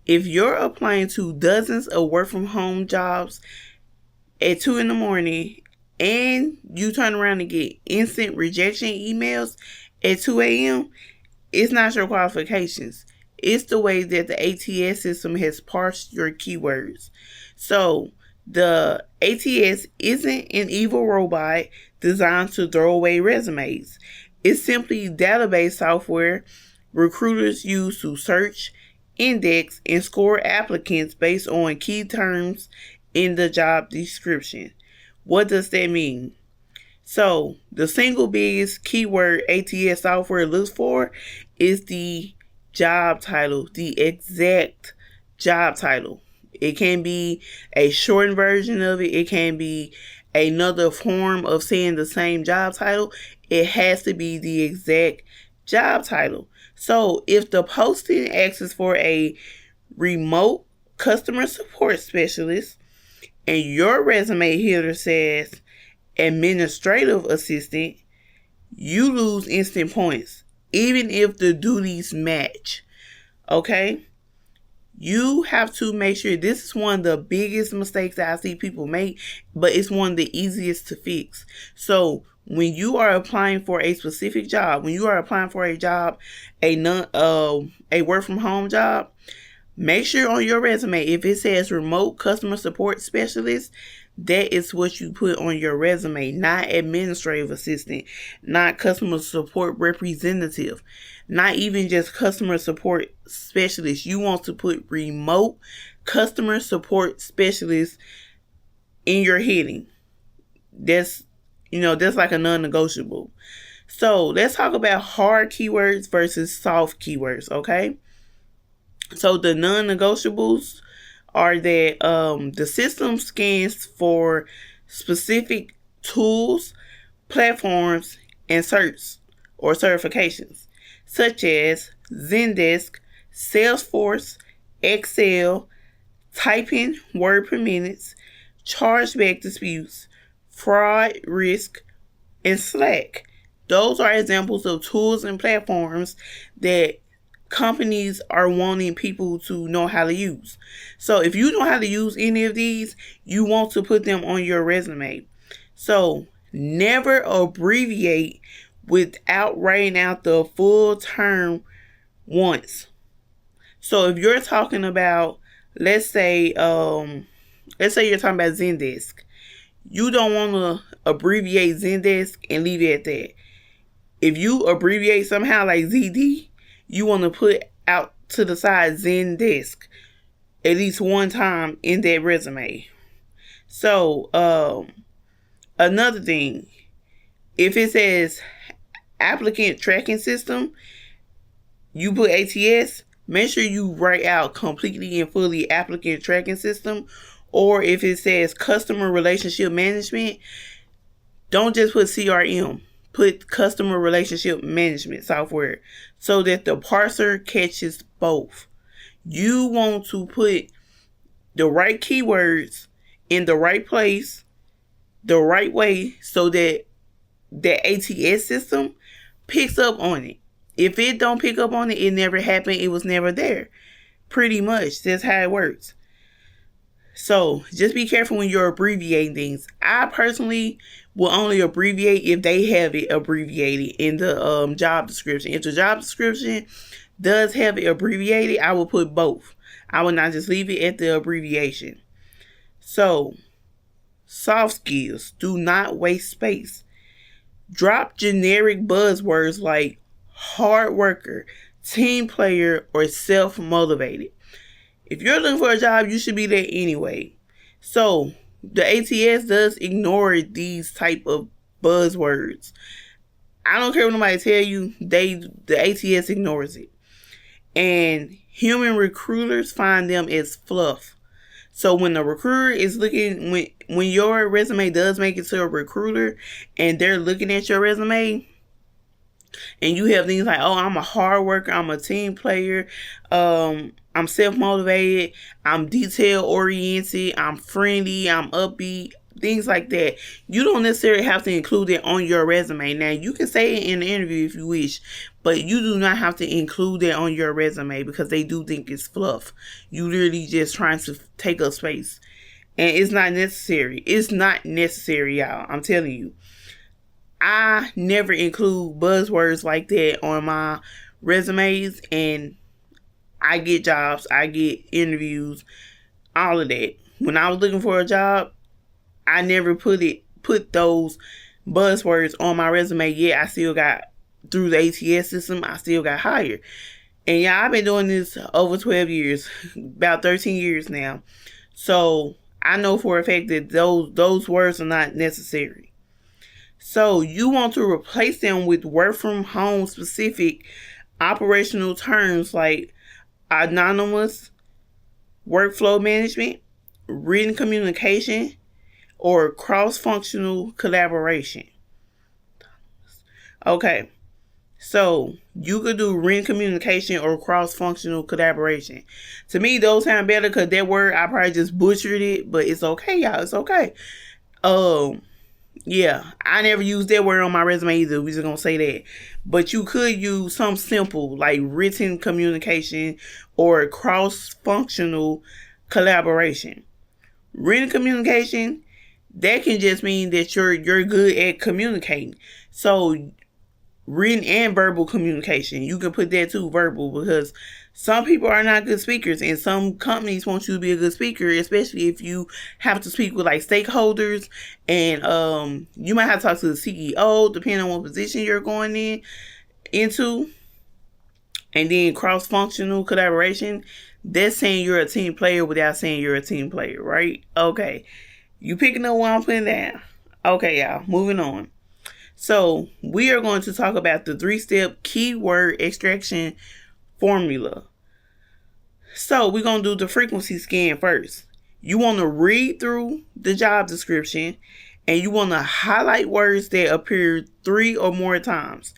If you're applying to dozens of work from home jobs at 2 in the morning and you turn around and get instant rejection emails at 2 a.m., it's not your qualifications. It's the way that the ATS system has parsed your keywords. So the ATS isn't an evil robot designed to throw away resumes. It's simply database software recruiters use to search, index, and score applicants based on key terms in the job description. What does that mean? So the single biggest keyword ATS software looks for is the job title, the exact job title. It can be a shortened version of it. It can be another form of saying the same job title. It has to be the exact job title. So if the posting asks for a remote customer support specialist and your resume header says administrative assistant, you lose instant points, even if the duties match. Okay? You have to make sure. This is one of the biggest mistakes that I see people make, but it's one of the easiest to fix. So when you are applying for a specific job, when you are applying for a job, a work from home job, make sure on your resume, if it says remote customer support specialist, that is what you put on your resume, not administrative assistant, not customer support representative, not even just customer support specialist. You want to put remote customer support specialist in your heading. That's like a non-negotiable. So let's talk about hard keywords versus soft keywords, okay? So the non-negotiables are that the system scans for specific tools, platforms, and certs or certifications, such as Zendesk, Salesforce, Excel, typing word per minute, chargeback disputes, fraud risk, and Slack. Those are examples of tools and platforms that companies are wanting people to know how to use. So if you know how to use any of these, you want to put them on your resume. So never abbreviate without writing out the full term once. So if you're talking about, let's say you're talking about Zendesk, you don't want to abbreviate Zendesk and leave it at that. If you abbreviate somehow like ZD, you want to put out to the side Zendesk at least one time in that resume. So, another thing, if it says applicant tracking system, you put ATS, make sure you write out completely and fully applicant tracking system. Or if it says customer relationship management, don't just put CRM. Put customer relationship management software so that the parser catches both. You want to put the right keywords in the right place, the right way, so that the ATS system picks up on it. If it don't pick up on it, it never happened. It was never there. Pretty much. That's how it works. So just be careful when you're abbreviating things. I personally will only abbreviate if they have it abbreviated in the job description. If the job description does have it abbreviated, I will put both. I will not just leave it at the abbreviation. So, soft skills. Do not waste space. Drop generic buzzwords like hard worker, team player, or self-motivated. If you're looking for a job, you should be there anyway. So the ATS does ignore these type of buzzwords. I don't care what nobody tell you, the ATS ignores it. And human recruiters find them as fluff. So when the recruiter is looking, when your resume does make it to a recruiter and they're looking at your resume, and you have things like, oh, I'm a hard worker, I'm a team player, I'm self-motivated, I'm detail-oriented, I'm friendly, I'm upbeat, things like that. You don't necessarily have to include it on your resume. Now, you can say it in the interview if you wish, but you do not have to include it on your resume because they do think it's fluff. You literally just trying to take up space. And it's not necessary. It's not necessary, y'all. I'm telling you. I never include buzzwords like that on my resumes, and I get jobs, I get interviews, all of that. When I was looking for a job, I never put those buzzwords on my resume. Yet I still got, through the ATS system, I still got hired. And yeah, I've been doing this over 12 years, about 13 years now. So I know for a fact that those words are not necessary. So you want to replace them with work from home specific operational terms like anonymous, workflow management, written communication, or cross-functional collaboration. Okay, so you could do written communication or cross-functional collaboration. To me, those sound better because that word, I probably just butchered it, but it's okay, y'all. It's okay. Yeah, I never used that word on my resume either. We're just going to say that. But you could use some simple like written communication or cross-functional collaboration. Written communication, that can just mean that you're good at communicating. So written and verbal communication, you can put that too, verbal, because some people are not good speakers and some companies want you to be a good speaker, especially if you have to speak with like stakeholders, and you might have to talk to the CEO depending on what position you're going into. And then cross-functional collaboration, that's saying you're a team player without saying you're a team player, right? Okay, you picking up what I'm putting down. Okay, y'all, moving on. So we are going to talk about the 3-step keyword extraction formula. So we're going to do the frequency scan first. You want to read through the job description and you want to highlight words that appear 3 or more times.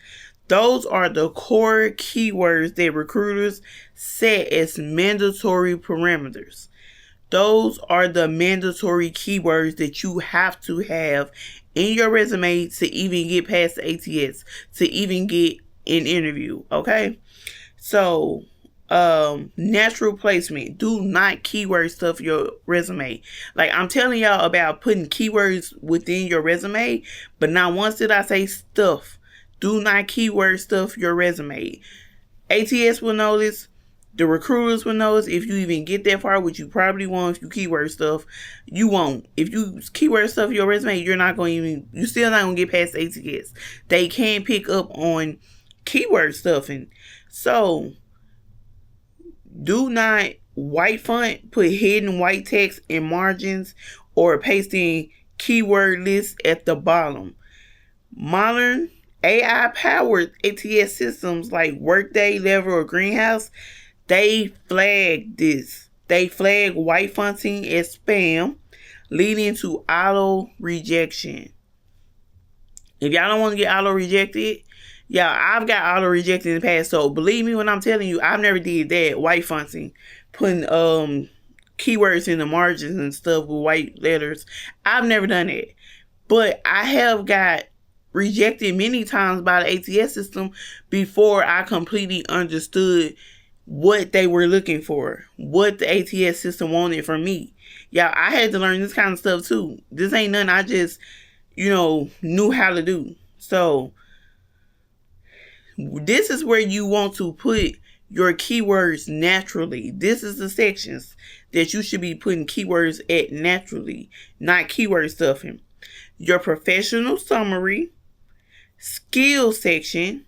Those are the core keywords that recruiters set as mandatory parameters. Those are the mandatory keywords that you have to have in your resume to even get past the ATS, to even get an interview, okay? So, natural placement. Do not keyword stuff your resume. Like, I'm telling y'all about putting keywords within your resume, but not once did I say stuff. Do not keyword stuff your resume. ATS will notice. The recruiters will notice. If you even get that far, which you probably won't if you keyword stuff, you won't. If you keyword stuff your resume, you're still not going to get past ATS. They can't pick up on keyword stuffing. So, do not white font, put hidden white text in margins, or pasting keyword lists at the bottom. Modern AI-powered ATS systems like Workday, Level, or Greenhouse, they flag this. They flag white fonting as spam, leading to auto rejection. If y'all don't want to get auto rejected, I've got auto rejected in the past. So believe me when I'm telling you, I've never did that. White fonting, putting keywords in the margins and stuff with white letters. I've never done that. But I have got rejected many times by the ATS system before I completely understood what they were looking for, what the ATS system wanted from me. I had to learn this kind of stuff too. This ain't nothing I just, knew how to do. So this is where you want to put your keywords naturally. This is the sections that you should be putting keywords at naturally, not keyword stuffing. Your professional summary, skill section,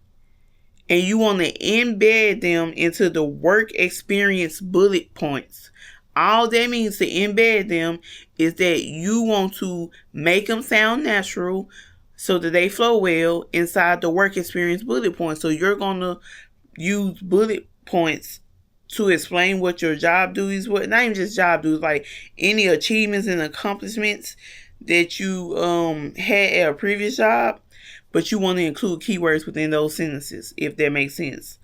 and you want to embed them into the work experience bullet points. All that means to embed them is that you want to make them sound natural so that they flow well inside the work experience bullet points. So you're going to use bullet points to explain what your job duties were. Not even just job duties, like any achievements and accomplishments that you had at a previous job. But you want to include keywords within those sentences, if that makes sense.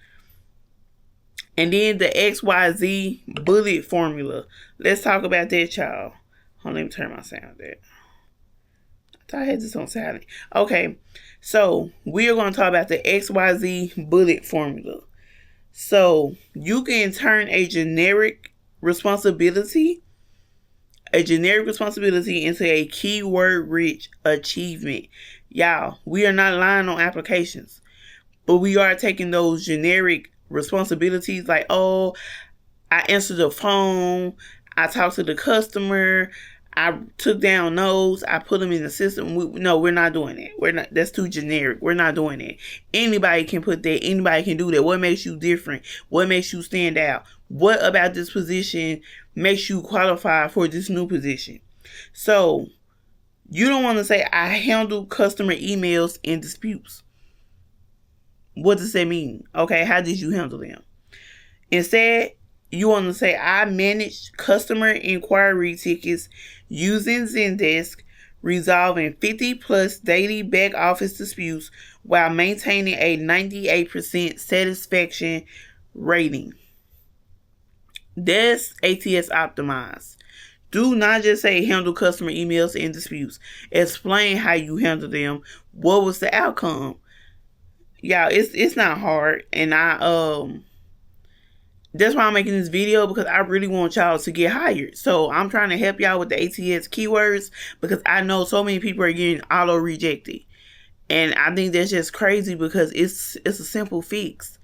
And then the XYZ bullet formula. Let's talk about that, y'all. Hold on, let me turn my sound there. I had this on silent. Okay, so we are going to talk about the XYZ bullet formula. So you can turn a generic responsibility into a keyword-rich achievement. Y'all, we are not lying on applications, but we are taking those generic responsibilities like, oh, I answered the phone, I talked to the customer, I took down notes, I put them in the system. No, we're not doing that. We're not. That's too generic. We're not doing that. Anybody can put that. Anybody can do that. What makes you different? What makes you stand out? What about this position makes you qualify for this new position? So you don't want to say, I handle customer emails and disputes. What does that mean? Okay, how did you handle them? Instead, you want to say, I managed customer inquiry tickets using Zendesk, resolving 50 plus daily back office disputes while maintaining a 98% satisfaction rating. That's ATS optimized. Do not just say handle customer emails and disputes. Explain how you handle them. What was the outcome? Y'all, it's not hard, and that's why I'm making this video, because I really want y'all to get hired. So I'm trying to help y'all with the ATS keywords, because I know so many people are getting auto rejected, and I think that's just crazy, because it's a simple fix,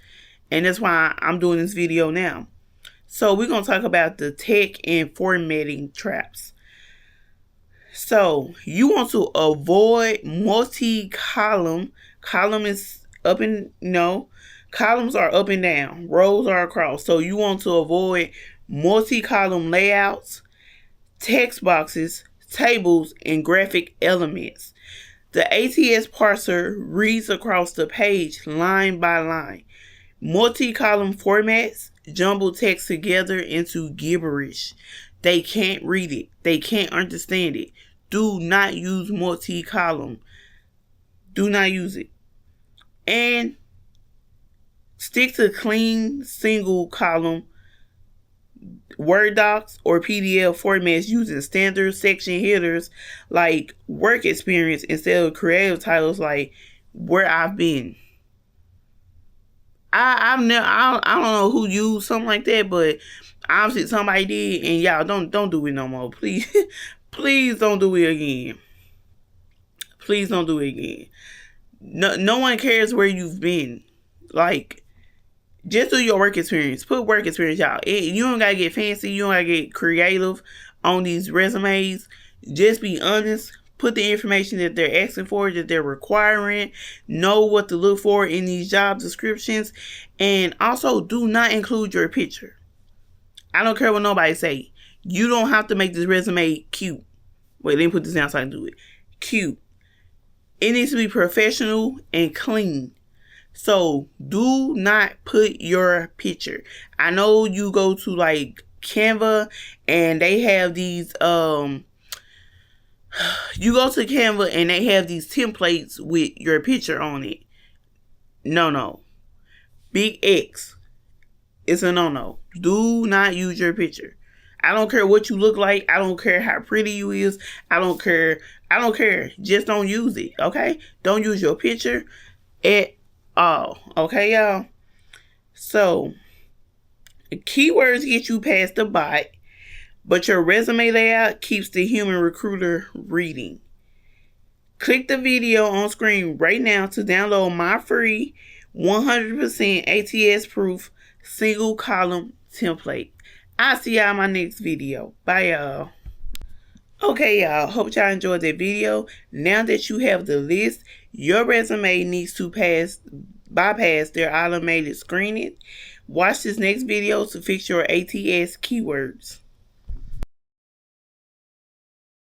and that's why I'm doing this video now. So we're gonna talk about the tech and formatting traps. So you want to avoid multi-column. Column is up and columns are up and down, rows are across. So you want to avoid multi-column layouts, text boxes, tables, and graphic elements. The ATS parser reads across the page line by line. Multi-column formats jumble text together into gibberish. They can't read it. They can't understand it. Do not use multi-column. Do not use it. And stick to clean single column Word docs or PDF formats using standard section headers like work experience instead of creative titles like where I've been. I don't know who used something like that, but obviously somebody did, and y'all don't do it no more. Please, please don't do it again. Please don't do it again. No one cares where you've been. Like, just do your work experience. Put work experience, y'all. You don't gotta get fancy. You don't gotta get creative on these resumes. Just be honest. Put the information that they're asking for, that they're requiring. Know what to look for in these job descriptions. And also, do not include your picture. I don't care what nobody say. You don't have to make this resume cute. Wait, let me put this down so I can do it. Cute. It needs to be professional and clean. So do not put your picture. I know you go to like Canva and they have these you go to Canva and they have these templates with your picture on it. No. Big X. It's a no. Do not use your picture. I don't care what you look like. I don't care how pretty you is. I don't care. Just don't use it, okay? Don't use your picture at all, okay, y'all? So, keywords get you past the bot, but your resume layout keeps the human recruiter reading. Click the video on screen right now to download my free 100% ATS proof single column template. I'll see y'all in my next video. Bye, y'all. Okay, y'all. Hope y'all enjoyed that video. Now that you have the list, your resume needs to bypass their automated screening. Watch this next video to fix your ATS keywords.